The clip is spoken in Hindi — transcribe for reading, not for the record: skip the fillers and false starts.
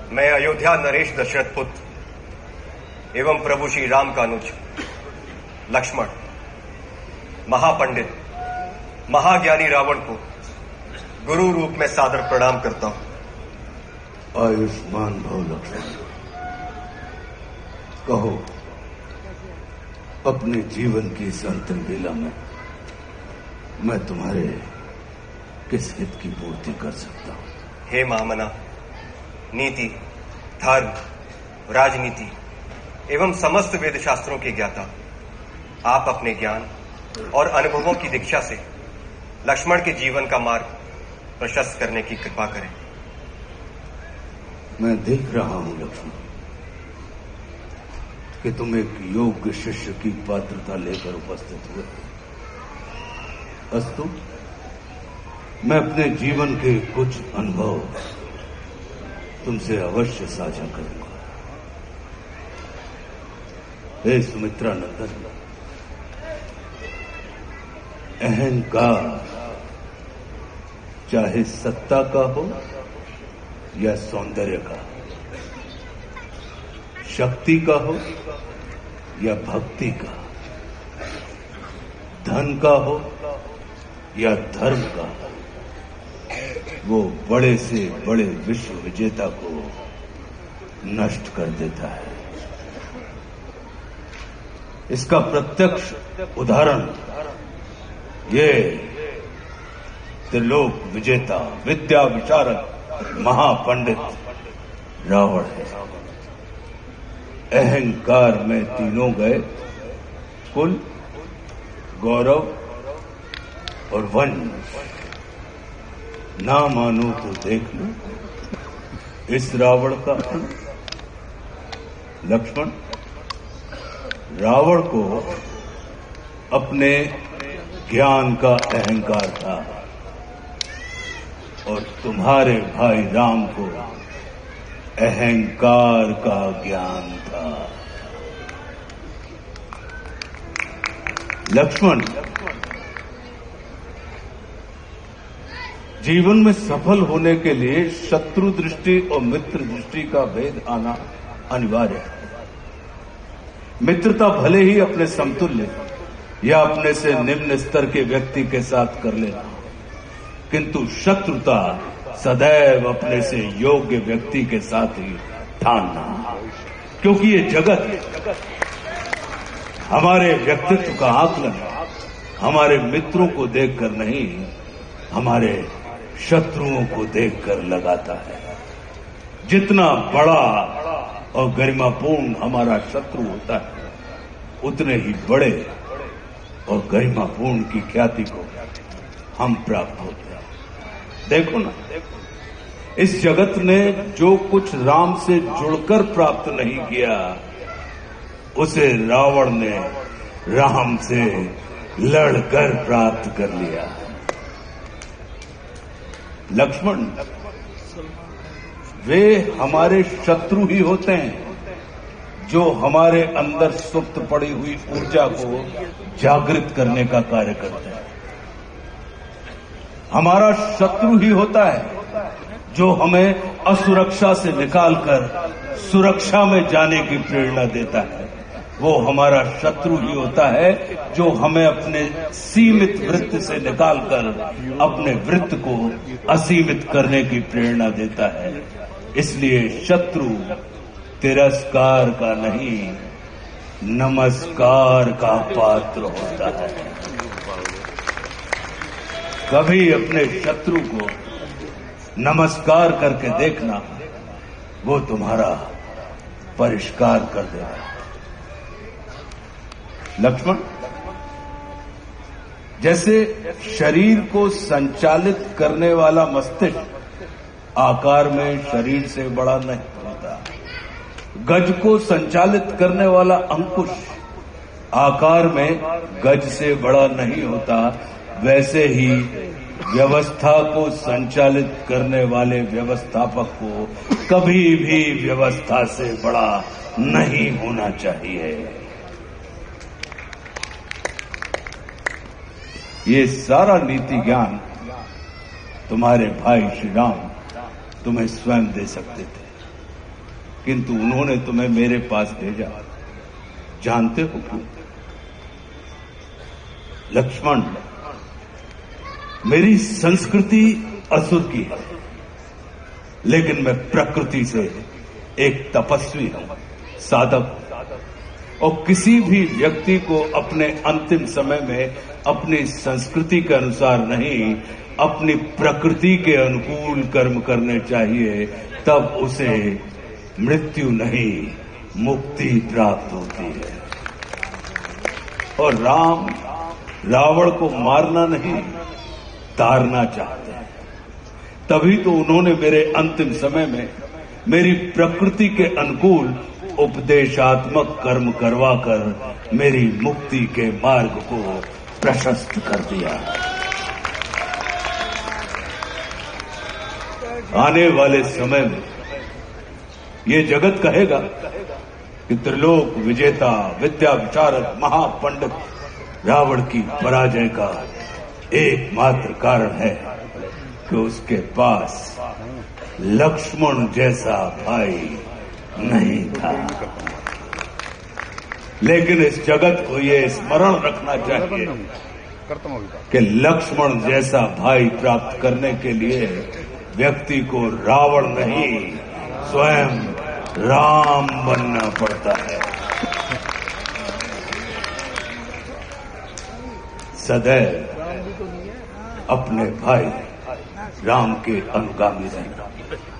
मैं अयोध्या नरेश दशरथ पुत्र एवं प्रभु श्री राम का अनुज लक्ष्मण महापंडित महाज्ञानी रावण को गुरु रूप में सादर प्रणाम करता हूं। आयुष्मान भव लक्ष्मण। कहो, अपने जीवन की इस अंतिम बेला में मैं तुम्हारे किस हित की पूर्ति कर सकता हूं? हे महामना, नीति, धर्म, राजनीति एवं समस्त वेद शास्त्रों के ज्ञाता, आप अपने ज्ञान और अनुभवों की दीक्षा से लक्ष्मण के जीवन का मार्ग प्रशस्त करने की कृपा करें। मैं देख रहा हूं लक्ष्मण कि तुम एक योग्य शिष्य की पात्रता लेकर उपस्थित हुए। अस्तु, मैं अपने जीवन के कुछ अनुभव तुमसे अवश्य साझा करूंगा। हे सुमित्रा नंदन, अहंकार चाहे सत्ता का हो या सौंदर्य का, शक्ति का हो या भक्ति का, धन का हो या धर्म का, वो बड़े से बड़े विश्व विजेता को नष्ट कर देता है। इसका प्रत्यक्ष उदाहरण ये त्रिलोक विजेता, विद्या विशारद, महापंडित रावण है। अहंकार में तीनों गए, कुल, गौरव और वंश। ना मानो तो देख लो इस रावण का अंत। लक्ष्मण, रावण को अपने ज्ञान का अहंकार था और तुम्हारे भाई राम को अहंकार का ज्ञान था। लक्ष्मण, जीवन में सफल होने के लिए शत्रु दृष्टि और मित्र दृष्टि का भेद आना अनिवार्य है। मित्रता भले ही अपने समतुल्य या अपने से निम्न स्तर के व्यक्ति के साथ कर लेना, किंतु शत्रुता सदैव अपने से योग्य व्यक्ति के साथ ही ठानना। क्योंकि ये जगत हमारे व्यक्तित्व का आकलन हमारे मित्रों को देखकर नहीं, हमारे शत्रुओं को देखकर लगाता है। जितना बड़ा और गरिमापूर्ण हमारा शत्रु होता है, उतने ही बड़े और गरिमापूर्ण की ख्याति को हम प्राप्त होते हैं। देखो ना, इस जगत ने जो कुछ राम से जुड़कर प्राप्त नहीं किया, उसे रावण ने राम से लड़कर प्राप्त कर लिया। लक्ष्मण, वे हमारे शत्रु ही होते हैं जो हमारे अंदर सुप्त पड़ी हुई ऊर्जा को जागृत करने का कार्य करते हैं। हमारा शत्रु ही होता है जो हमें असुरक्षा से निकालकर सुरक्षा में जाने की प्रेरणा देता है। वो हमारा शत्रु ही होता है जो हमें अपने सीमित वृत्त से निकालकर अपने वृत्त को असीमित करने की प्रेरणा देता है। इसलिए शत्रु तिरस्कार का नहीं, नमस्कार का पात्र होता है। कभी अपने शत्रु को नमस्कार करके देखना, वो तुम्हारा परिष्कार कर देगा। लक्ष्मण, जैसे शरीर को संचालित करने वाला मस्तिष्क आकार में शरीर से बड़ा नहीं होता, गज को संचालित करने वाला अंकुश आकार में गज से बड़ा नहीं होता, वैसे ही व्यवस्था को संचालित करने वाले व्यवस्थापक को कभी भी व्यवस्था से बड़ा नहीं होना चाहिए। ये सारा नीति ज्ञान तुम्हारे भाई श्री राम तुम्हें स्वयं दे सकते थे, किंतु उन्होंने तुम्हें मेरे पास भेजा। जानते हो क्यों? लक्ष्मण, मेरी संस्कृति असुर की है, लेकिन मैं प्रकृति से एक तपस्वी हूं, साधक। और किसी भी व्यक्ति को अपने अंतिम समय में अपनी संस्कृति के अनुसार नहीं, अपनी प्रकृति के अनुकूल कर्म करने चाहिए, तब उसे मृत्यु नहीं, मुक्ति प्राप्त होती है। और राम रावण को मारना नहीं, तारना चाहते हैं। तभी तो उन्होंने मेरे अंतिम समय में मेरी प्रकृति के अनुकूल उपदेशात्मक कर्म करवाकर मेरी मुक्ति के मार्ग को प्रशस्त कर दिया। आने वाले समय में ये जगत कहेगा कि त्रिलोक विजेता, विद्या विशारद, महापंडित रावण की पराजय का एकमात्र कारण है कि उसके पास लक्ष्मण जैसा भाई नहीं था। लेकिन इस जगत को ये स्मरण रखना चाहिए कि लक्ष्मण जैसा भाई प्राप्त करने के लिए व्यक्ति को रावण नहीं, स्वयं राम बनना पड़ता है। सदैव अपने भाई राम के अनुगामी रहना।